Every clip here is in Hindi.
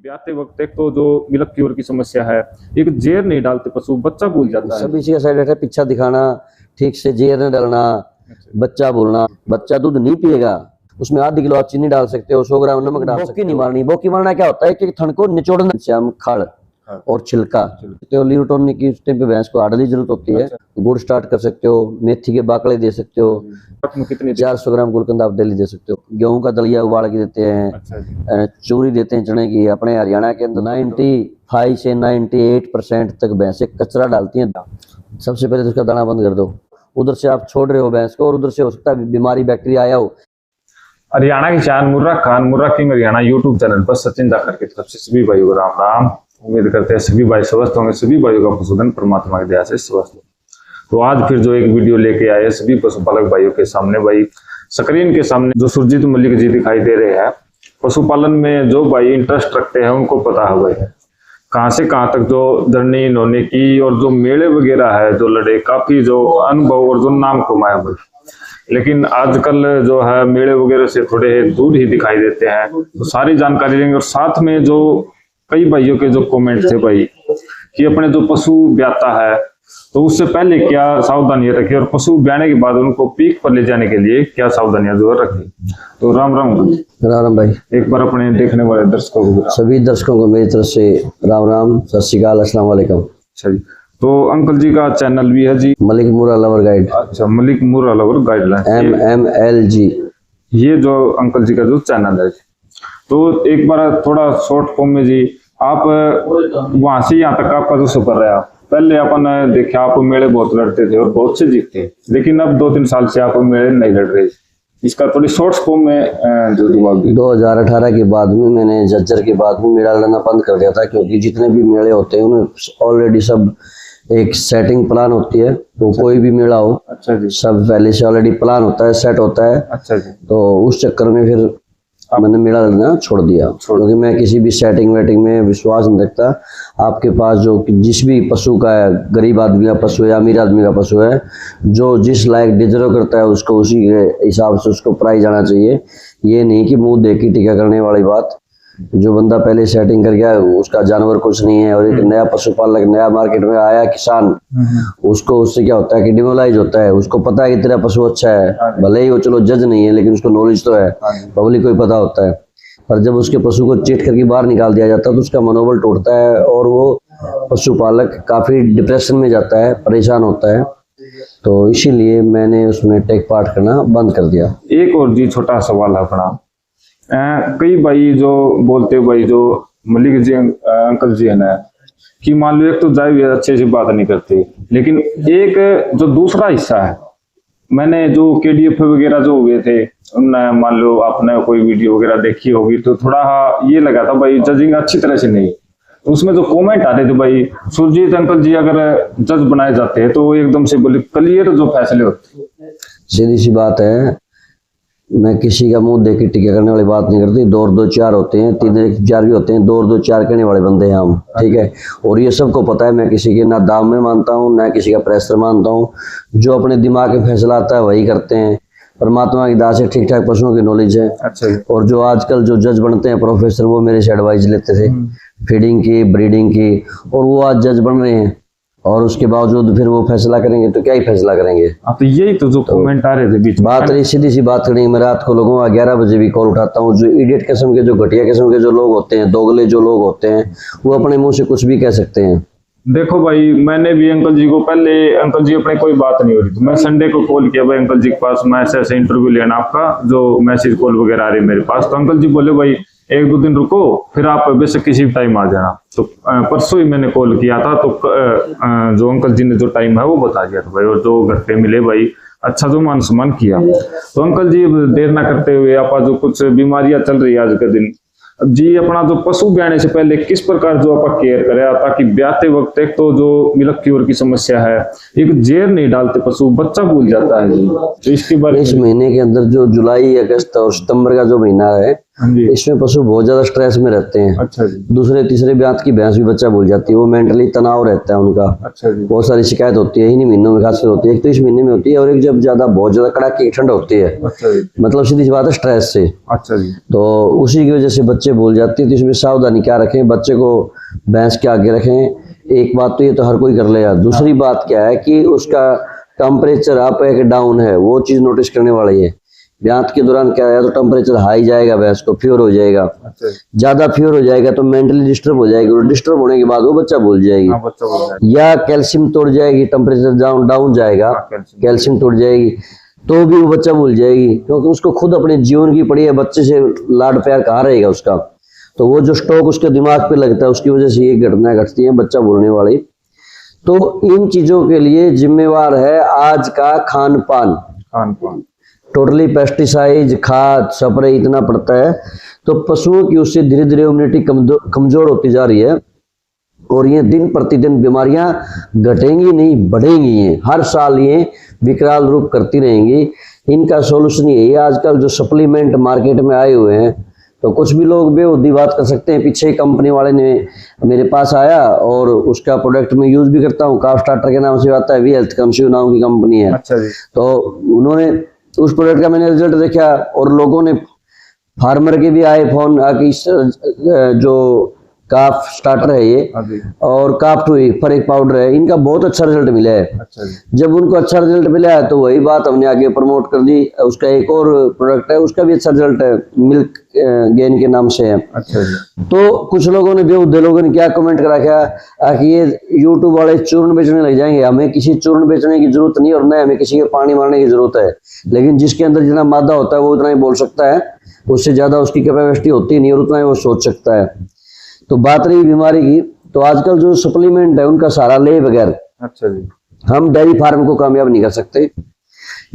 ब्याते वक्त एक तो जो मिल्क क्यूर की समस्या है, एक जेर नहीं डालते पशु, बच्चा भूल जाता है। सब इसी का साइड इफेक्ट है, पीछा दिखाना, ठीक से जेर न डालना, बच्चा बोलना। बच्चा दूध नहीं पिएगा, उसमें आधी किलो आप चीनी डाल सकते हो, 100 ग्राम नमक डाल सकते हो। नहीं मारनी, बोकी मारना क्या होता है कि थन को निचोड़ना, हम खाड़ और छिलका। तो लीवर टोनिक की टाइम पे भैंस को आड़ली जरूरत होती है। गुड़ स्टार्ट कर सकते हो, मेथी के बाकड़े दे सकते हो, कितनी 400 ग्राम गुलकंद आप डेली दे सकते हो। गेहूं का दलिया उबाल के देते हैं, चूरी देते हैं चने की। अपने हरियाणा के अंदर 95 से 98% तक भैंसें कचरा डालती हैं। सबसे पहले तो उसका दाना बंद कर दो। उधर से आप छोड़ रहे हो भैंस को और उधर से हो सकता है बीमारी बैक्टीरिया आया हो। हरियाणा की शान मुर्रा खान, मुर्रा किंग हरियाणा यूट्यूब चैनल पर सचिन जाकर की तरफ से सभी भाइयों को राम राम। उम्मीद करते हैं सभी भाई स्वस्थ होंगे, सभी भाइयों का पशुधन परमात्मा की दया से स्वस्थ हो। तो आज फिर जो एक वीडियो लेके आए सभी पशुपालक भाइयों के सामने, भाई स्क्रीन के सामने जो सुरजीत मलिक जी दिखाई दे रहे हैं, पशुपालन में जो भाई इंटरेस्ट रखते हैं उनको पता है भाई कहाँ से कहाँ तक जो जर्नी इन्होंने की और जो मेले वगैरह है जो लड़े, काफी जो अनुभव और जो नाम कमाया भाई। लेकिन आजकल जो है मेले वगैरह से थोड़े दूर ही दिखाई देते हैं, तो सारी जानकारी लेंगे। और साथ में जो कई भाइयों के जो कमेंट थे भाई कि अपने जो पशु ब्याता है तो उससे पहले क्या सावधानियां रखी और पशु ब्याने के बाद उनको पीक पर ले जाने के लिए क्या सावधानियां जो रखी। तो राम राम भाई, एक बार अपने देखने वाले दर्शकों को, सभी दर्शकों को मेरी तरफ से राम राम, सत श्री अकाल, अस्सलाम वालेकुम। अच्छा जी, तो अंकल जी का चैनल भी है जी, मलिक मुर्रा लवर गाइड। अच्छा, मलिक मुर्रा लवर गाइडलाइन, MMLG, ये जो अंकल जी का जो चैनल है। तो एक बार थोड़ा शॉर्ट फॉर्म में जी, आप वहां से यहाँ तक आपका जो सफर रहा, पहले अपन देखा आप मेले बहुत लड़ते थे और बहुत से जीतते, लेकिन अब 2-3 साल से आप मेले नहीं लड़ रहे। इसका थोड़ी शॉर्ट फॉर्म में जो जवाब 2018 के बाद में मैंने जज्जर के बाद में मेला लड़ना बंद कर दिया था, क्योंकि जितने भी मेले होते हैं उन्हें ऑलरेडी सब एक सेटिंग प्लान होती है। तो कोई भी मेला हो, अच्छा जी, सब पहले से ऑलरेडी प्लान होता है, सेट होता है। अच्छा जी, तो उस चक्कर में फिर मैंने मेला लड़ना छोड़ दिया, क्योंकि मैं किसी भी सेटिंग वेटिंग में विश्वास नहीं रखता। आपके पास जो जिस भी पशु का है, गरीब आदमी का पशु है या अमीर आदमी का पशु है, जो जिस लायक डिजर्व करता है उसको उसी के हिसाब से उसको प्राइस आना चाहिए। ये नहीं कि मुंह देख के टीका करने वाली बात। जो बंदा पहले सेटिंग कर गया उसका जानवर कुछ नहीं है, और एक नया पशुपालक नया मार्केट में आया किसान, उसको उससे क्या होता है कि डिमोलाइज होता है। उसको पता है कि तेरा पशु अच्छा है, भले ही वो चलो जज नहीं है, लेकिन उसको नॉलेज तो है, पब्लिक को ही पता होता है। पर जब उसके पशु को चीट करके बाहर निकाल दिया जाता है तो उसका मनोबल टूटता है और वो पशुपालक काफी डिप्रेशन में जाता है, परेशान होता है। तो इसीलिए मैंने उसमें टेक पार्ट करना बंद कर दिया। एक और जी छोटा सवाल है अपना, कई भाई जो बोलते भाई जो मलिक जी अंकल जी है ना, कि मान लो एक तो जाए भी अच्छे से बात नहीं करते, लेकिन एक जो दूसरा हिस्सा है, मैंने जो KDF वगैरह जो हुए थे उनने, मान लो आपने कोई वीडियो वगैरह देखी होगी, तो थोड़ा ये लगा था भाई जजिंग अच्छी तरह से नहीं। तो उसमें जो कमेंट आ रहे थे भाई, सुरजीत अंकल जी अगर जज बनाए जाते हैं तो एकदम से बोले क्लियर जो फैसले होते। सीधी सी बात है, मैं किसी का मुंह देख के टीका करने वाली बात नहीं करती। 2 और 2 4 होते हैं, 3 और 1 4 भी होते हैं, 2 और 2 4 कहने वाले बंदे हैं हम, ठीक है। और ये सबको पता है, मैं किसी के ना दाम में मानता हूँ ना किसी का प्रेशर मानता हूँ। जो अपने दिमाग में फैसला आता है वही करते हैं। परमात्मा की दास से ठीक ठाक पशुओं की नॉलेज है। अच्छा। और जो आजकल जो जज बनते हैं प्रोफेसर, वो मेरे से एडवाइस लेते थे फीडिंग की, ब्रीडिंग की, और वो आज जज बन रहे हैं। और उसके बावजूद फिर वो फैसला करेंगे तो क्या ही फैसला करेंगे। तो यही तो जो कमेंट आ रहे थे बीच में, बात रही सीधी सी बात करेंगे। मैं रात को लोगों का 11 बजे भी कॉल उठाता हूँ। जो इडियट किस्म के, जो घटिया किस्म के जो लोग होते हैं, दोगले जो लोग होते हैं, वो अपने मुंह से कुछ भी कह सकते हैं। देखो भाई, मैंने भी अंकल जी को पहले, अंकल जी अपने कोई बात नहीं हो रही थी, मैं संडे को कॉल किया भाई अंकल जी के पास, मैं ऐसे इंटरव्यू लेना आपका, जो मैसेज कॉल वगैरह आ रही है मेरे पास। तो अंकल जी बोले भाई 1-2 दिन रुको, फिर आप बेशक किसी भी टाइम आ जाना। तो परसों ही मैंने कॉल किया था, तो जो अंकल जी ने जो टाइम है वो बता दिया था भाई, और जो घर पे मिले भाई, अच्छा जो मान सम्मान किया। तो अंकल जी देर ना करते हुए, आप जो कुछ बीमारियां चल रही है आज के दिन जी, अपना जो पशु ब्याने से पहले किस प्रकार जो आप केयर करें, ताकि ब्याते वक्त एक तो जो मिल्क क्यूर की समस्या है, एक जेर नहीं डालते पशु, बच्चा भूल जाता है जी। तो इसके बारे में इस महीने के अंदर जो जुलाई, अगस्त और सितंबर का जो महीना है, हाँ जी। इसमें पशु बहुत ज्यादा स्ट्रेस में रहते हैं। अच्छा जी। दूसरे तीसरे ब्यात की भैंस भी बच्चा भूल जाती है, वो मेंटली तनाव रहता है उनका। अच्छा जी। बहुत सारी शिकायत होती है, इन्हीं महीनों में खासकर होती है। एक तो इस महीने में होती है, और एक जब ज्यादा बहुत ज्यादा कड़ाके की ठंड होती है, अच्छा जी। मतलब सीधी सी बात है स्ट्रेस से। अच्छा जी। तो उसी की वजह से बच्चे भूल जाते हैं। तो इसमें सावधानी क्या रखें, बच्चे को भैंस के आगे रखें। एक बात तो ये तो हर कोई कर लेगा। दूसरी बात क्या है कि उसका टेम्परेचर अप है कि डाउन है, वो चीज नोटिस करने वाली है। ब्यात के दौरान क्या है, तो टेम्परेचर हाई जाएगा, भैंस को फीवर हो जाएगा। अच्छा जी। ज्यादा फीवर हो जाएगा तो मेंटली डिस्टर्ब हो जाएगी, और डिस्टर्ब होने के बाद वो बच्चा भूल जाएगी। हाँ, बच्चा बोल रहा है। या कैल्शियम तोड़ जाएगी, टेम्परेचर डाउन जाएगा, हाँ, कैल्शियम तोड़ जाएगी, तो भी वो बच्चा भूल जाएगी, क्योंकि उसको खुद अपने जीवन की पड़ी है, बच्चे से लाड प्यार कहाँ रहेगा उसका। तो वो जो स्टॉक उसके दिमाग पे लगता है, उसकी वजह से ये घटनाएं घटती हैं, बच्चा भूलने वाली। तो इन चीजों के लिए जिम्मेवार है आज का खान पान। खान पान टोटली पेस्टिसाइड, खाद, स्प्रे इतना पड़ता है, तो पशुओं की उससे धीरे धीरे इम्यूनिटी कमजोर होती जा रही है, और ये दिन प्रतिदिन बीमारियां घटेंगी नहीं, बढ़ेंगी। ये हर साल ये विकराल रूप करती रहेंगी। इनका सोल्यूशन यही है। आजकल जो सप्लीमेंट मार्केट में आए हुए हैं, तो कुछ भी लोग बेहुदी बात कर सकते हैं। पीछे कंपनी वाले ने मेरे पास आया, और उसका प्रोडक्ट मैं यूज भी करता हूँ, काफ स्टार्टर के नाम से आता है, वी हेल्थ कंस्यू नाम की कंपनी है। अच्छा जी। तो उन्होंने उस प्रोडक्ट का मैंने रिजल्ट देखा, और लोगों ने फार्मर के भी आए फोन आके, इस जो काफ स्टार्टर है ये, हाँ जी। और काफ टू फर एक पाउडर है, इनका बहुत अच्छा रिजल्ट मिला है। अच्छा जी। जब उनको अच्छा रिजल्ट मिला है, तो वही बात हमने आगे प्रमोट कर दी। उसका एक और प्रोडक्ट है, उसका भी अच्छा रिजल्ट है, मिल्क गेन के नाम से है। अच्छा जी। तो कुछ लोगों ने, बेहुदे लोगों ने क्या कमेंट करा क्या कि ये यूट्यूब वाले चूर्ण बेचने लग जाएंगे। हमें किसी चूर्ण बेचने की जरूरत नहीं, और न हमें किसी के पानी मारने की जरूरत है। लेकिन जिसके अंदर जितना मादा होता है वो उतना ही बोल सकता है, उससे ज्यादा उसकी कैपेसिटी होती नहीं, और उतना ही वो सोच सकता है। तो बात रही बीमारी की, तो आजकल जो सप्लीमेंट है उनका सारा ले बगैर अच्छा जी। हम डेयरी फार्म को कामयाब नहीं कर सकते।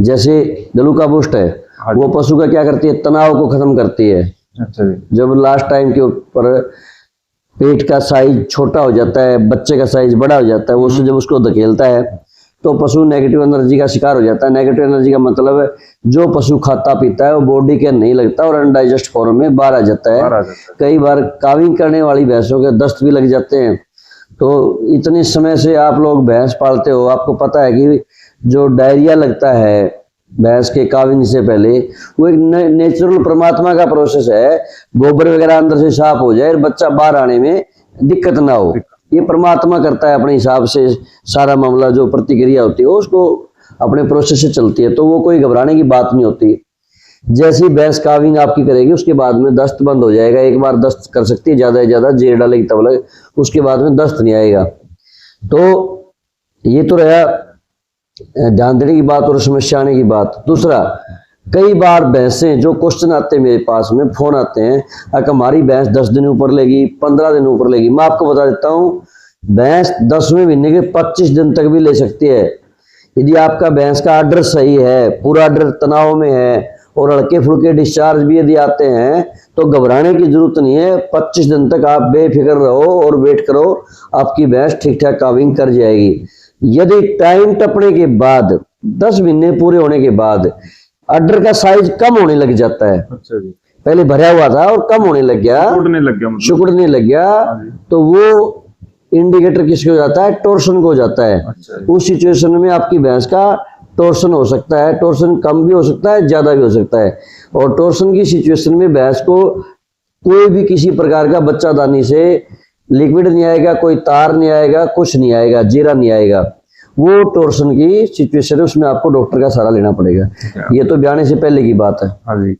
जैसे गलूका बूस्ट है, वो पशु का क्या करती है, तनाव को खत्म करती है। अच्छा जी। जब लास्ट टाइम के ऊपर पेट का साइज छोटा हो जाता है, बच्चे का साइज बड़ा हो जाता है, वो जब उसको धकेलता है, तो पशु नेगेटिव एनर्जी का शिकार हो जाता है। नेगेटिव एनर्जी का मतलब है, जो पशु खाता पीता है वो बॉडी के नहीं लगता, और अनडाइजेस्ट फॉर्म में बाहर आ जाता है। कई बार काविंग करने वाली भैंसों के दस्त भी लग जाते हैं। तो इतने समय से आप लोग भैंस पालते हो, आपको पता है कि जो डायरिया लगता है भैंस के काविंग से पहले, वो एक नेचुरल परमात्मा का प्रोसेस है। गोबर वगैरह अंदर से साफ हो जाए, बच्चा बाहर आने में दिक्कत ना हो, ये परमात्मा करता है अपने हिसाब से। सारा मामला जो प्रतिक्रिया होती है उसको अपने प्रोसेस से चलती है, तो वो कोई घबराने की बात नहीं होती। जैसी भैंस काविंग आपकी करेगी, उसके बाद में दस्त बंद हो जाएगा। एक बार दस्त कर सकती है, ज्यादा से ज्यादा जेर डालेगी तब लगे, उसके बाद में दस्त नहीं आएगा। तो ये तो रहा ध्यान देने की बात और समस्या आने की बात। दूसरा, कई बार भैंसें जो क्वेश्चन आते हैं मेरे पास में, फोन आते हैं, अगर हमारी भैंस 10 दिन ऊपर लेगी, 15 दिन ऊपर लेगी। मैं आपको बता देता हूँ, भैंस 10वें महीने के 25 दिन तक भी ले सकती है। यदि आपका भैंस का आर्डर सही है, पूरा आर्डर तनाव में है, और हल्के फुल्के डिस्चार्ज भी यदि आते हैं, तो घबराने की जरूरत नहीं है। 25 दिन तक आप बेफिक्र रहो और वेट करो, आपकी भैंस ठीक ठाक काविंग कर जाएगी। यदि टाइम टपने के बाद, 10 महीने पूरे होने के बाद अडर का साइज कम होने लग जाता है, अच्छा जी। पहले भरा हुआ था और कम होने लग गया, सिकुड़ने लग गया, मतलब सिकुड़ने लग गया, तो वो इंडिकेटर किसको जाता है, टॉर्सन को जाता है। अच्छा जी। उस सिचुएशन में आपकी भैंस का टॉर्सन हो सकता है। टॉर्सन कम भी हो सकता है, ज्यादा भी हो सकता है। और टॉर्सन की सिचुएशन में भैंस को कोई भी किसी प्रकार का बच्चादानी से लिक्विड नहीं आएगा, कोई तार नहीं आएगा, कुछ नहीं आएगा, जीरा नहीं आएगा। वो टॉर्सन की सिचुएशन है, उसमें आपको डॉक्टर का सहारा लेना पड़ेगा। ये तो ब्याने से पहले की बात है। हाँ जी।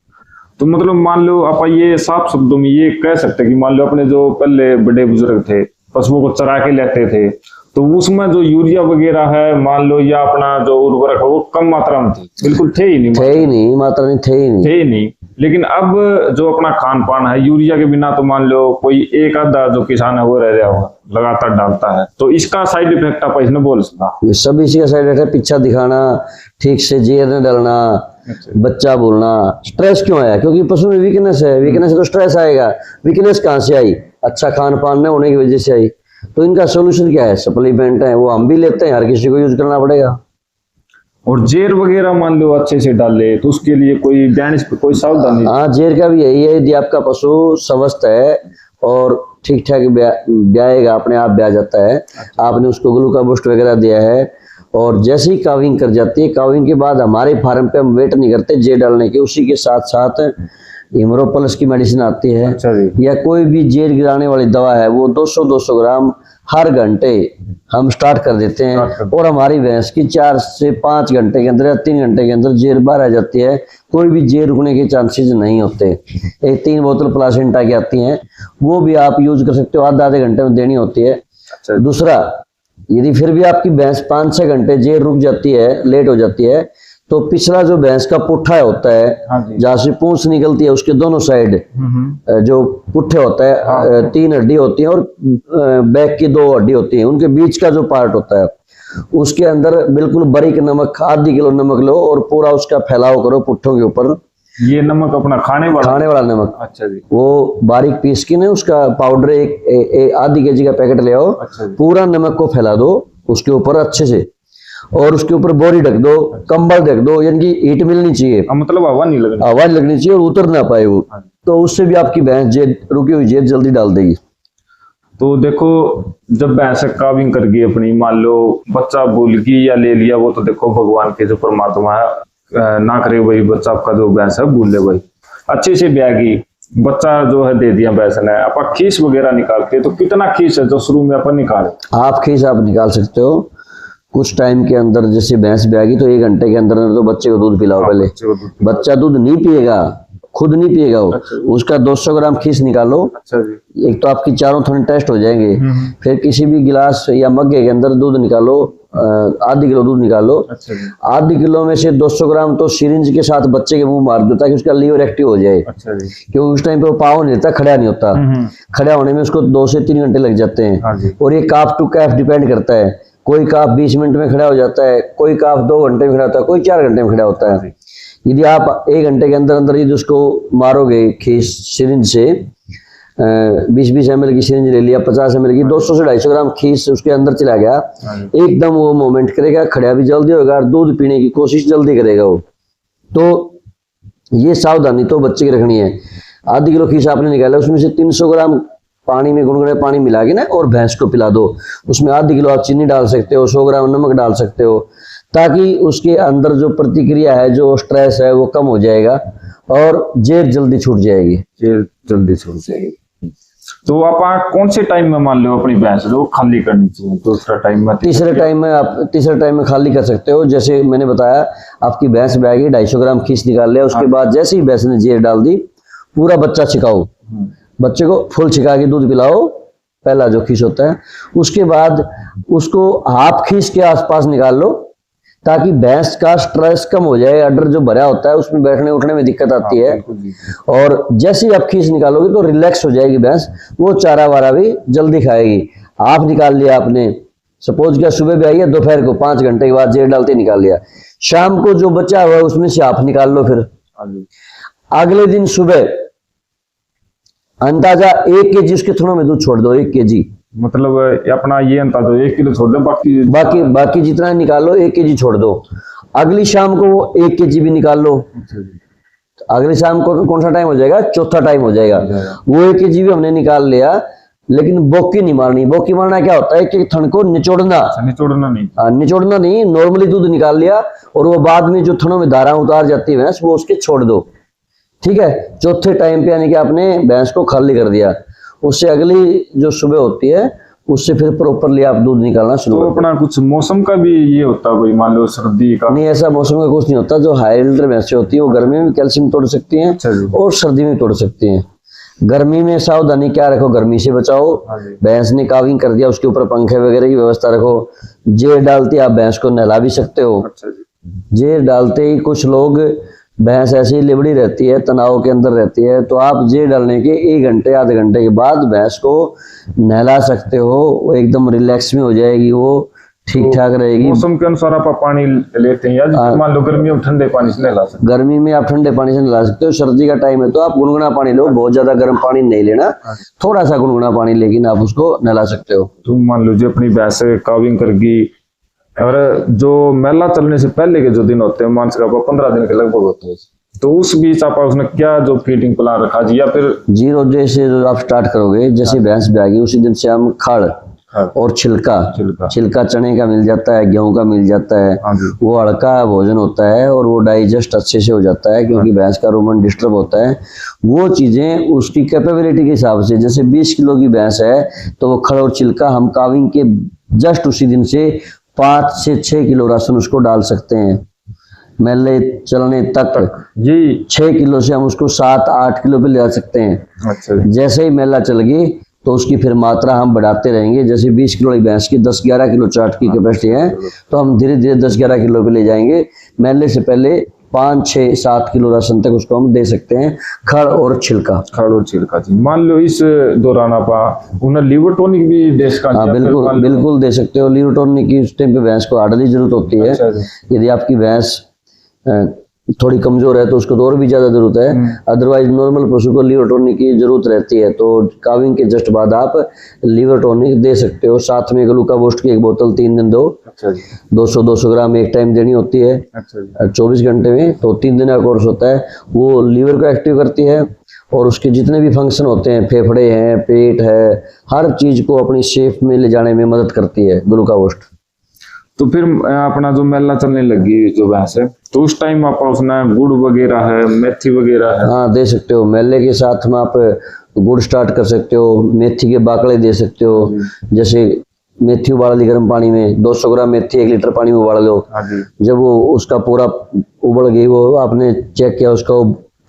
तो मतलब मान लो आप ये साफ शब्दों में ये कह सकते हैं कि मान लो अपने जो पहले बड़े बुजुर्ग थे, पशुओं को चरा के लेते थे, तो उसमें जो यूरिया वगैरह है मान लो, या अपना जो उर्वरक है वो कम मात्रा में थी, बिल्कुल थे ही नहीं, मात्रा नहीं थे ही नहीं। लेकिन अब जो अपना खान पान है, यूरिया के बिना तो मान लो कोई एक आधा जो किसान है वो रह रहा होगा, लगातार डालता है, तो इसका साइड इफेक्ट आप इसने बोल सकता। सब इसी का साइड इफेक्ट है। पीछा दिखाना, ठीक से जेर न डालना, बच्चा बोलना। स्ट्रेस क्यों आया? क्योंकि पशु में वीकनेस है, वीकनेस है तो स्ट्रेस आएगा। वीकनेस कहाँ से आई? अच्छा खान पान न होने की वजह से आई। तो इनका सोल्यूशन क्या है? सप्लीमेंट है, वो हम भी लेते हैं, हर किसी को यूज करना पड़ेगा। और जेर वगैरह मान लो अच्छे से डाले तो उसके लिए कोई ब्याने पे कोई सावधानी? हाँ, जेर का भी यही है, यदि आपका पशु स्वस्थ है और ठीक ठाक ब्याएगा, अपने आप ब्या जाता है, आपने उसको ग्लूका बूस्ट वगैरह दिया है, और जैसे ही काविंग कर जाती है, काविंग के बाद हमारे फार्म पे हम वेट नहीं करते जेर डालने के, उसी के साथ साथ हिमरोप्लस की मेडिसिन आती है। अच्छा जी। या कोई भी जेर गिराने वाली दवा है, वो 200-200 ग्राम हर घंटे हम स्टार्ट कर देते हैं, और हमारी भैंस की 4 से 5 घंटे के अंदर या 3 घंटे के अंदर जेर बाहर आ जाती है, कोई भी जेर रुकने के चांसेस नहीं होते। एक 3 बोतल प्लासेंटा की आती हैं, वो भी आप यूज कर सकते हो, आधे घंटे में देनी होती है। अच्छा। दूसरा, यदि फिर भी आपकी भैंस 5-6 घंटे जेर रुक जाती है, लेट हो जाती है, तो पिछला जो भैंस का पुट्ठा होता है, हाँ जी। जहाँ से पूंछ निकलती है, उसके दोनों साइड जो पुट्ठे होता है, हाँ। 3 हड्डी होती है और बैक की 2 हड्डी होती है, उनके बीच का जो पार्ट होता है, उसके अंदर बिल्कुल बारीक नमक, आधी किलो नमक लो और पूरा उसका फैलाव करो पुट्ठों के ऊपर। ये नमक अपना खाने वाला नमक। अच्छा जी। वो बारीक पीस के ना उसका पाउडर एक आधी केजी का पैकेट ले आओ, अच्छा जी। पूरा नमक को फैला दो उसके ऊपर अच्छे से, और उसके ऊपर बोरी ढक दो, कंबल ढक दो, यानी कि हीट मिलनी चाहिए, मतलब हवा नहीं लगनी, आवाज लगनी चाहिए और उतर ना पाए वो, तो उससे भी आपकी भैंस जेर रुकी हुई जेर जल्दी डाल देगी। तो देखो जब भैंस काविंग कर गई अपनी, मान लो बच्चा भूल गई या ले लिया, वो तो देखो भगवान के जो परमात्मा है, ना करे भाई बच्चा आपका जो भैंस है भूल ले भाई, अच्छे से ब्यागी बच्चा जो है दे दिया भैंस ने, आप खीस वगैरह निकालते तो कितना खीस है जो शुरू में अपन निकाले? आप खीस आप निकाल सकते हो कुछ टाइम के अंदर, जैसे भैंस ब्यागी तो 1 घंटे के अंदर तो बच्चे को दूध पिलाओ पहले। बच्चा दूध नहीं पिएगा, खुद नहीं पिएगा वो। अच्छा। उसका 200 ग्राम खीस निकालो। अच्छा जी। एक तो आपकी चारों थन टेस्ट हो जाएंगे, फिर किसी भी गिलास या मग्गे के अंदर दूध निकालो, आधी किलो दूध निकालो। अच्छा जी। आधी किलो में से 200 ग्राम तो सिरिंज के साथ बच्चे के मुंह मार दो, ताकि उसका लीवर एक्टिव हो जाए। अच्छा जी। क्योंकि उस टाइम पे वो पाव नहीं रहता, खड़ा नहीं होता, खड़ा होने में उसको 2 से 3 घंटे लग जाते हैं। हाँ जी। और ये काफ टू कैफ डिपेंड करता है, कोई काफ 20 मिनट में खड़ा हो जाता है, कोई काफ 2 घंटे में खड़ा होता है, कोई 4 घंटे में खड़ा होता है। यदि आप 1 घंटे के अंदर अंदर यदि उसको मारोगे खीस सिरिंज से, 20-20 ml की सिरिंज ले लिया, 50 ml की, 200 से 250 ग्राम खीस उसके अंदर चला गया, एकदम वो मूवमेंट करेगा, खड़ा भी जल्दी होगा और दूध पीने की कोशिश जल्दी करेगा वो। तो ये सावधानी तो बच्चे की रखनी है। आधी किलो खीस आपने निकाला, उसमें से 300 ग्राम पानी में गुनगुने पानी मिला के ना और भैंस को पिला दो। उसमें आधी किलो आप चीनी डाल सकते हो, 100 ग्राम नमक डाल सकते हो, ताकि उसके अंदर जो प्रतिक्रिया है, जो स्ट्रेस है, वो कम हो जाएगा और जेर जल्दी छूट जाएगी। जेर जल्दी छूट जाएगी। तो आप कौन से टाइम में मान लो अपनी भैंस जो खाली करनी चाहिए? दूसरा टाइम में, तीसरे टाइम में खाली कर सकते हो। जैसे मैंने बताया, आपकी भैंस ब्यागी, 250 ग्राम खीस निकाल लिया, उसके बाद जैसे ही भैंस ने जेर डाल दी, पूरा बच्चा छिकाओ, बच्चे को फुल छिका के दूध पिलाओ, पहला जो खीस होता है। उसके बाद उसको हाफ खीस के आसपास निकाल लो, ताकि भैंस का स्ट्रेस कम हो जाए। अडर जो भरा होता है उसमें बैठने उठने में दिक्कत आती है, और जैसे ही आप खीस निकालोगे तो रिलैक्स हो जाएगी भैंस, वो चारा वारा भी जल्दी खाएगी। आप निकाल लिया आपने, सपोज क्या सुबह भी आई है, दोपहर को 5 घंटे के बाद जेर डालते निकाल लिया, शाम को जो बचा हुआ है उसमें से आप निकाल लो। फिर अगले दिन सुबह अंदाजा 1 kg उसके थनों में दूध छोड़ दो, 1 kg। मतलब अपना ये अंदाजा 1 किलो छोड़ दो, बाकी जितना निकालो 1 kg छोड़ दो। अगली शाम को वो 1 kg भी निकाल लो। अगली शाम को कौन सा टाइम हो जाएगा? चौथा टाइम हो जाएगा। वो 1 kg भी हमने निकाल लिया, लेकिन बोकी नहीं मारनी। बोकी मारना क्या होता है कि थन को निचोड़ना नहीं, नॉर्मली दूध निकाल लिया और वो बाद में जो थनों में धारा उतार जाती है भैंस, वो उसके छोड़ दो। ठीक है, चौथे टाइम पे यानी कि आपने भैंस को खाली कर दिया। उससे अगली जो सुबह होती है, उससे फिर प्रॉपरली आप दूध निकालना शुरू। तो अपना कुछ मौसम का भी ये होता है, कोई मान लो सर्दी का? नहीं, ऐसा मौसम का कुछ नहीं होता। जो हाई लीटर भैंसें होती है वो गर्मी में कैल्शियम तोड़ सकती हैं और सर्दी में तोड़ सकती हैं। गर्मी में सावधानी क्या रखो, गर्मी से बचाओ। भैंस ने काविंग कर दिया, उसके ऊपर पंखे वगैरह की व्यवस्था रखो। जेर डालते आप भैंस को नहला भी सकते हो। जेर डालते ही कुछ लोग, भैंस ऐसे ही लिबड़ी रहती है, तनाव के अंदर रहती है, तो आप जेर डालने के 1 घंटे आधे घंटे के बाद भैंस को नहला सकते हो। वो एकदम रिलैक्स में हो जाएगी, वो ठीक ठाक रहेगी। मौसम के अनुसार आप पानी लेते हैं, या मान लो गर्मी में ठंडे पानी से नहला सकते? गर्मी में आप ठंडे पानी से नहला सकते हो। सर्दी का टाइम है तो आप गुनगुना पानी लो, बहुत ज्यादा गर्म पानी नहीं लेना, थोड़ा सा गुनगुना पानी, लेकिन आप उसको नहला सकते हो। तुम मान लो जो अपनी भैंस काविंग करगी, और जो मेला चलने से पहले के जो दिन होते हैं मानसिक आपका 15 दिन के लगभग होते हैं, तो उस बीच आप उसने क्या जो फीडिंग प्लान रखा जी, या फिर 0 डे से जो आप स्टार्ट करोगे, जैसे भैंस ब्यागी उसी दिन से हम खड़ और छिलका चने का मिल जाता है, गेहूं का मिल जाता है, वो हल्का भोजन होता है और वो डाइजेस्ट अच्छे से हो जाता है, क्योंकि भैंस का रूमन डिस्टर्ब होता है। वो चीजें उसकी कैपेबिलिटी के हिसाब से, जैसे 20 किलो की भैंस है तो वो खड़ और छिलका हम काविंग के जस्ट उसी दिन से 5 से 6 किलो राशन उसको डाल सकते हैं। मेले चलने तक जी 6 किलो से हम उसको 7-8 किलो पे ले जा सकते हैं। अच्छा, जैसे ही मेला चल गई तो उसकी फिर मात्रा हम बढ़ाते रहेंगे। जैसे 20 किलो की भैंस की 10-11 किलो चाट की कैपेसिटी है, तो हम धीरे धीरे 10-11 किलो पे ले जाएंगे। मेले से पहले 5-6-7 किलो राशन तक उसको हम दे सकते हैं, खड़ और छिलका जी। मान लो इस दौरान आप उन्हें लिवर टॉनिक भी दे सकते हैं? हाँ बिल्कुल दे सकते हो। लिवर टॉनिक की उस टाइम पे भैंस को हार्डली जरूरत होती है। यदि आपकी भैंस थोड़ी कमजोर है तो उसको तो और भी ज्यादा जरूरत है। अदरवाइज नॉर्मल पशु को लिवर टॉनिक की जरूरत रहती है, तो काविंग के जस्ट बाद आप लिवर टॉनिक दे सकते हो। साथ में ग्लूकाबूस्ट की एक बोतल 3 दिन दो। 200 ग्राम एक टाइम देनी होती है। 24 घंटे में, तो 3 दिन का कोर्स होता है। वो लीवर को एक्टिव करती है और उसके जितने भी फंक्शन होते हैं, फेफड़े हैं, पेट है, हर चीज को अपनी शेप में ले जाने में मदद करती है ग्लूकाबूस्ट। तो फिर अपना जो मेला चलने लगी जो भैंस है, तो उस टाइम आप उसने गुड़ वगैरह है, मेथी वगैरह है? हाँ दे सकते हो। मेले के साथ में आप गुड़ स्टार्ट कर सकते हो, मेथी के बाकड़े दे सकते हो। जैसे मेथी उबाल ली गर्म पानी में, 200 ग्राम मेथी 1 लीटर पानी में उबाल लो। जब वो उसका पूरा उबल गई, वो आपने चेक किया उसका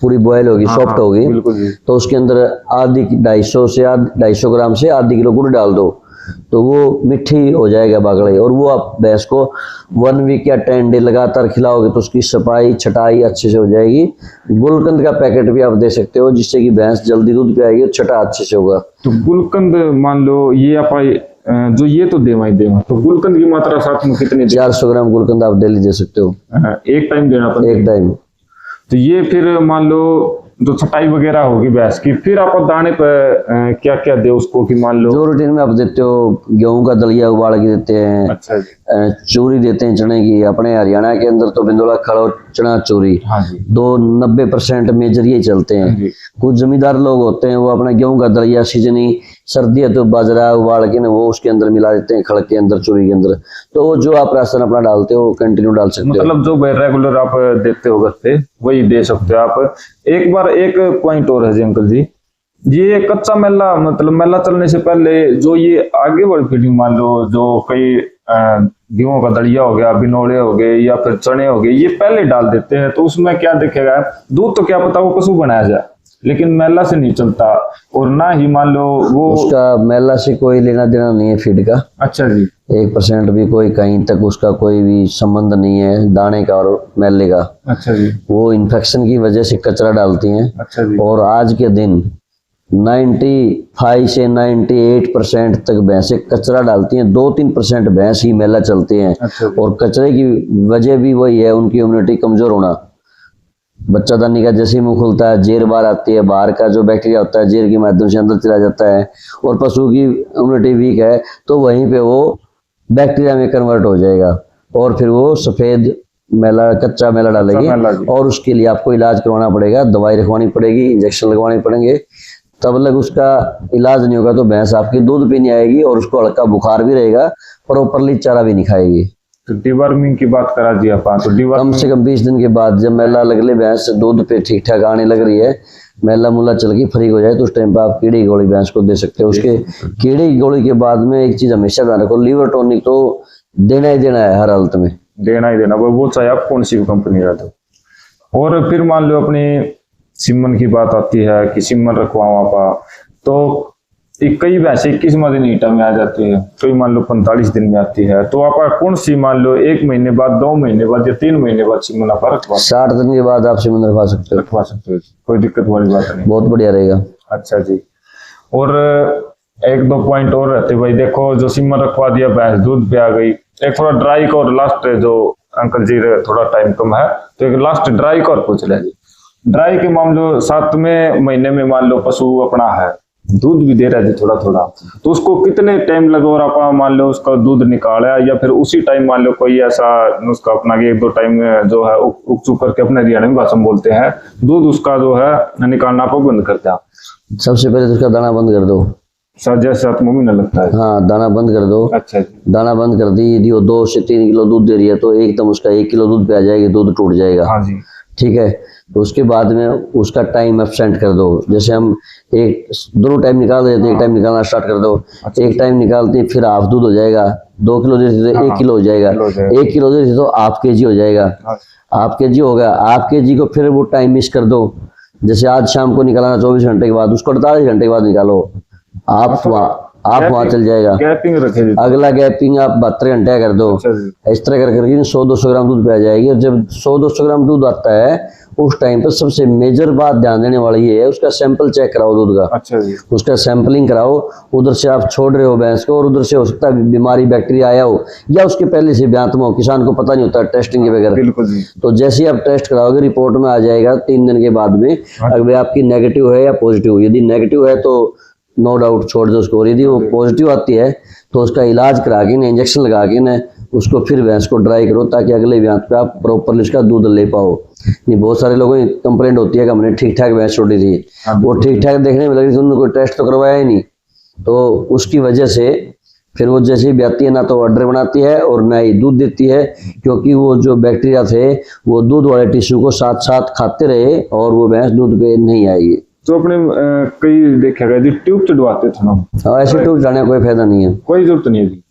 पूरी बॉयल होगी, सॉफ्ट होगी, तो उसके अंदर 250 ग्राम से आधी किलो गुड़ डाल दो, तो वो मिट्टी हो जाएगा बागड़े। और वो आप भैंस को 1 वीक या 10 डे लगातार खिलाओगे तो उसकी सफाई छटाई अच्छे से हो जाएगी। गुलकंद का पैकेट भी आप दे सकते हो, जिससे कि भैंस जल्दी दूध पिलाएगी और छटा अच्छे से होगा। तो गुलकंद मान लो ये आप जो ये तो देवा, तो गुलकंद की मात्रा साथ में कितनी? 400 ग्राम गुलकंद आप डेली दे सकते हो। एक टाइम देना पड़ेगा? एक टाइम। तो ये फिर मान लो जो छटाई वगैरह होगी भैंस की, फिर आप दाने पर क्या क्या दे उसको, कि मान लो जो रूटीन में आप देते हो, गेहूं का दलिया उबाल के देते हैं। अच्छा, चूरी देते हैं चने की। अपने हरियाणा के अंदर तो बिंदोला, खड़, चना, चूरी 90% मेजर ये चलते हैं। कुछ जमींदार लोग होते हैं वो अपना गेहूं का दलिया सीजनी, सर्दी है तो बाजरा उबाल के ना वो उसके अंदर मिला देते हैं, खड़ के अंदर, चूरी के अंदर। तो जो आप राशन अपना डालते हो कंटिन्यू डाल सकते हो। मतलब जो रेगुलर आप देते हो घर पे वही दे सकते हो आप। एक बार एक पॉइंट और है जी अंकल जी, ये कच्चा मेला, मतलब मेला चलने से पहले जो ये आगे वाली फीडिंग, मान लो जो कई गेहूं का दलिया हो गया, बिनोड़े हो गए या फिर चने हो गए, ये पहले डाल देते हैं, तो उसमें क्या देखेगा, दूध तो क्या पता वो पशु बनाया जाए, लेकिन मेला से नहीं चलता। और ना ही मान लो वो उसका मेला से कोई लेना देना नहीं है फीड का। अच्छा जी। 1% भी कोई कहीं तक उसका कोई भी संबंध नहीं है दाने का और मेले का। अच्छा जी। वो इन्फेक्शन की वजह से कचरा डालती हैं। अच्छा जी। और आज के दिन 95 से 98% तक भैंसें कचरा डालती हैं। 2-3% भैंस ही मेला चलते हैं। अच्छा। और कचरे की वजह भी वही है, उनकी इम्यूनिटी कमजोर होना। बच्चादानी का जैसे ही मुंह खुलता है, जेर बाहर आती है, बाहर का जो बैक्टीरिया होता है जेर के माध्यम से अंदर चला जाता है। और पशु की इम्यूनिटी वीक है तो वहीं पे वो बैक्टीरिया में कन्वर्ट हो जाएगा और फिर वो सफेद मेला, कच्चा मेला डालेगी। और उसके लिए आपको इलाज करवाना पड़ेगा, दवाई रखवानी पड़ेगी, इंजेक्शन लगवाने पड़ेंगे, तब लग उसका इलाज नहीं होगा तो भैंस आपकी दूध भी नहीं आएगी और उसको हल्का बुखार भी रहेगा, प्रॉपरली चारा भी नहीं खाएगी। तो डिवर्मिंग की बात करा दी आप, तो कम से कम 20 दिन के बाद जब मेला लगले भैंस दूध पे ठीक ठाक आने लग रही है, मेला मूला चल के फ्री हो जाए, तो उस टाइम पे आप कीड़े की गोली भैंस को दे सकते हो। उसके कीड़े की गोली के बाद में एक चीज हमेशा ध्यान रखो, लीवर टॉनिक तो देना ही देना है, हर हालत में देना ही देना, वो चाहे आप कौन सी भी कंपनी का दो। और फिर मान लो अपनी सिमन की बात आती है कि सिमन रखवाओ आप, तो कई भैंसे 21वां दिन ईटा में आ जाती है, कई मान लो 45 दिन में आती है, तो आप कौन सी मान लो 1 महीने बाद, 2 महीने बाद या 3 महीने बाद सिमन आप रखवा? 60 दिन के बाद आप सिमन रखवा सकते हो। कोई दिक्कत वाली बात नहीं, बहुत बढ़िया रहेगा। अच्छा जी। और 1-2 पॉइंट और रहते भाई, देखो जो सिमन रखवा दिया, भैंस दूध पे आ गई, एक थोड़ा ड्राई का और लास्ट जो अंकल जी थोड़ा टाइम कम है तो एक लास्ट ड्राई का और पूछ लिया जी। ड्राई के मामलो 7वें महीने में मान लो पशु अपना है, दूध भी दे रहा है थोड़ा थोड़ा, तो उसको कितने टाइम लगा और आप मान लो उसका दूध निकाला, या फिर उसी टाइम मान लो कोई ऐसा उसका अपना कि 1-2 टाइम जो है उक चुक करके अपने हरियाणवी भाषा में बोलते हैं, दूध उसका जो है निकालना आप बंद करते हैं? सबसे पहले तो उसका दाना बंद कर दो। सर जैसे आप मुंह में न लगता है। हाँ, दाना बंद कर दो। अच्छा जी। दाना बंद कर दी, यदि वो 2 से 3 किलो दूध दे रही है तो एकदम उसका 1 किलो दूध पे आ जाएगी, दूध टूट जाएगा। हाँ जी। ठीक है, तो उसके बाद में उसका टाइम एब्सेंट कर दो। जैसे हम दोनों टाइम निकाल देते हैं, एक टाइम निकालना स्टार्ट कर दो। अच्छा। एक टाइम निकालते फिर हाफ दूध हो जाएगा। 2 किलो दे तो 1 किलो हो जाएगा। 1 किलो दे तो हाफ केजी हो जाएगा। हाफ केजी हो गया। हाफ केजी को फिर वो टाइम मिस कर दो। जैसे आज शाम को निकालना 24 घंटे के बाद, उसको 48 घंटे के बाद निकालो। आप वहाँ चल जाएगा। गैपिंग रखे जी। अगला गैपिंग आप 72 घंटे कर दो। इस तरह करके 100-200 ग्राम दूध पे आ जाएगी। और जब 100-200 ग्राम दूध आता है उस टाइम पर सबसे मेजर बात ध्यान देने वाली ये है, उसका सैंपल चेक कराओ दूध का। अच्छा जी। उसका सैंपलिंग कराओ। उधर से आप छोड़ रहे हो भैंस को और उधर से हो सकता है बीमारी बैक्टीरिया आया हो या उसके पहले से व्यात्म हो, किसान को पता नहीं होता टेस्टिंग के बगैर। बिल्कुल जी। तो जैसे ही आप टेस्ट कराओगे रिपोर्ट में आ जाएगा 3 दिन के बाद में, अगर आपकी नेगेटिव है या पॉजिटिव। यदि नेगेटिव है तो नो डाउट छोड़ दो उसको। यदि वो पॉजिटिव आती है तो उसका इलाज करा के ना, इंजेक्शन लगा के ना, उसको फिर भैंस को ड्राई करो ताकि अगले व्यांत पे आप प्रॉपरली उसका दूध ले पाओ। नहीं, बहुत सारे लोगों की कंप्लेंट होती है कि हमने ठीक ठाक भैंस छोड़ी थी, वो ठीक ठाक देखने में लगी थी, उन्होंने कोई टेस्ट तो करवाया ही नहीं। तो उसकी वजह से फिर वो जैसे ही ब्याती है ना तो ऑर्डर बनाती है और ना ही दूध देती है, क्योंकि वो जो बैक्टीरिया थे वो दूध वाले टिश्यू को साथ साथ खाते रहे और वो भैंस दूध पे नहीं आएगी। तो अपने कई देखा गया जी ट्यूब चढ़वाते थे ना, ऐसे ट्यूब चढ़ाने का कोई फायदा नहीं है, कोई जरूरत नहीं है जी।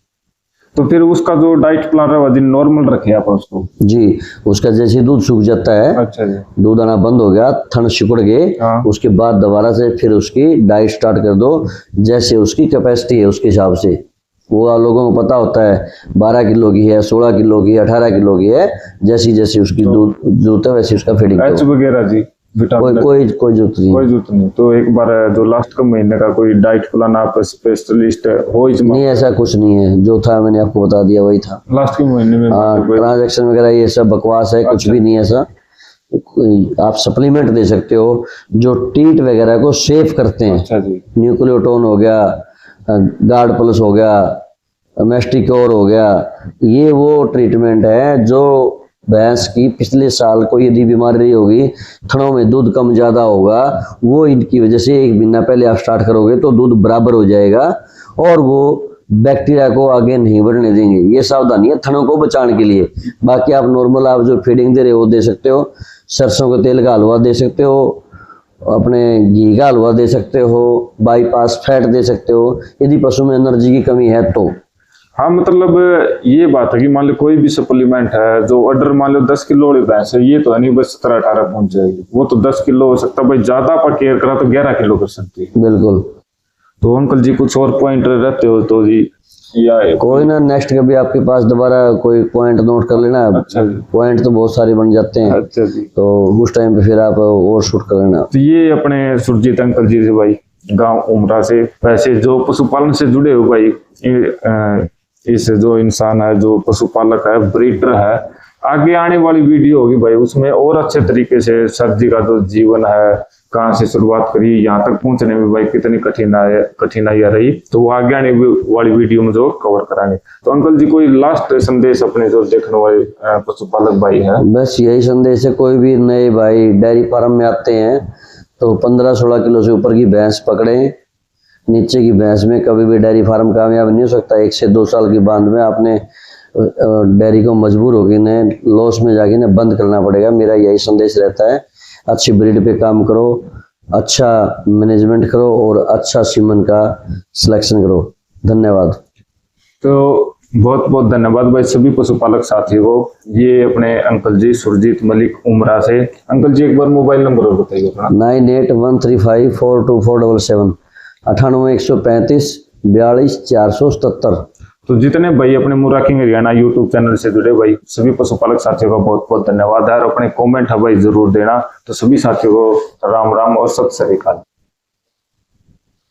तो फिर उसका जो डाइट प्लान है वो नॉर्मल रखे आप उसको जी। उसका जैसे दूध सूख जाता है, अच्छा जी, दूध आना बंद हो गया, थन सिकुड़ गए, उसके बाद दोबारा से फिर उसकी डाइट स्टार्ट कर दो। जैसे उसकी कैपेसिटी है उसके हिसाब से, वो आप लोगों को पता होता है 12 किलो की है, 16 किलो की है, 18 किलो की है, जैसी जैसी उसकी दूध जरूरत है वैसी उसका फीडिंग एच वगैरह जी, कोई जरूरत नहीं, कोई जरूरत नहीं। तो एक बार जो लास्ट का महीने का कोई डाइट प्लान आप स्पेशलिस्ट हो इसमें? नहीं, ऐसा कुछ नहीं है, जो था मैंने आपको बता दिया वही था लास्ट के महीने में। ट्रांजैक्शन वगैरह ये सब बकवास है, कुछ भी नहीं है ऐसा। आप सप्लीमेंट दे सकते हो जो टीट वगैरह को सेव करते हैं। अच्छा जी। न्यूक्लियोटोन हो गया, गार्ड प्लस हो गया, मेस्टिक्योर हो गया, ये वो ट्रीटमेंट है जो भैंस की पिछले साल को यदि बीमारी रही होगी, थनों में दूध कम ज्यादा होगा, वो इनकी वजह से 1 महीना पहले आप स्टार्ट करोगे तो दूध बराबर हो जाएगा और वो बैक्टीरिया को आगे नहीं बढ़ने देंगे। ये सावधानी है थनों को बचाने के लिए। बाकी आप नॉर्मल आप जो फीडिंग दे रहे हो दे सकते हो, सरसों के तेल का हलवा दे सकते हो, अपने घी का हलवा दे सकते हो, बाईपास फैट दे सकते हो, यदि पशु में एनर्जी की कमी है तो। हाँ, मतलब ये बात है कि मान लो कोई भी सप्लीमेंट है जो ऑर्डर मान लो 10 किलो वाली भैंस है, ये तो है नहीं बस 17-18 पहुंच जाएगी, वो तो 10 किलो हो सकता है। भाई ज्यादा पर केयर करा तो 11 किलो कर सकती है। बिल्कुल। तो अंकल जी कुछ और पॉइंट रहते हो तो जी, या कोई ना, नेक्स्ट कभी आपके पास दोबारा कोई पॉइंट नोट कर लेना। अच्छा जी। पॉइंट तो बहुत सारे बन जाते हैं। अच्छा जी। तो उस टाइम पे फिर आप और शूट कर लेना। तो ये अपने सुरजीत अंकल जी से भाई गांव उमरा से, वैसे जो पशुपालन से जुड़े हो भाई, इस जो इंसान है जो पशुपालक है, ब्रीडर है, आगे आने वाली वीडियो होगी भाई उसमें और अच्छे तरीके से सर जी का जो जीवन है, कहाँ से शुरुआत करी यहाँ तक पहुंचने में भाई कितनी कठिनाइयां रही, तो वो आगे आने वाली वीडियो में जो कवर कराएंगे। तो अंकल जी कोई लास्ट संदेश अपने जो देखने वाले पशुपालक भाई है? बस यही संदेश है, कोई भी नए भाई डेयरी फार्म में आते हैं तो 15-16 किलो से ऊपर की भैंस पकड़े। नीचे की भैंस में कभी भी डेयरी फार्म कामयाब नहीं हो सकता। 1 से 2 साल की बाद में आपने डेयरी को मजबूर होकर ने लॉस में जाके ने बंद करना पड़ेगा। मेरा यही संदेश रहता है, अच्छी ब्रीड पे काम करो, अच्छा मैनेजमेंट करो और अच्छा सीमन का सिलेक्शन करो। धन्यवाद। तो बहुत बहुत धन्यवाद भाई सभी पशुपालक साथियों को। ये अपने अंकल जी सुरजीत मलिक उमरा से। अंकल जी एक बार मोबाइल नंबर बताइए अपना। 9813542477 98 135 42 477। तो जितने भाई अपने मुर्रा किंग हरियाणा यूट्यूब चैनल से जुड़े भाई सभी पशुपालक साथियों का बहुत बहुत धन्यवाद है। और अपने कमेंट है भाई जरूर देना। तो सभी साथियों को राम राम और सत श्री अकाल।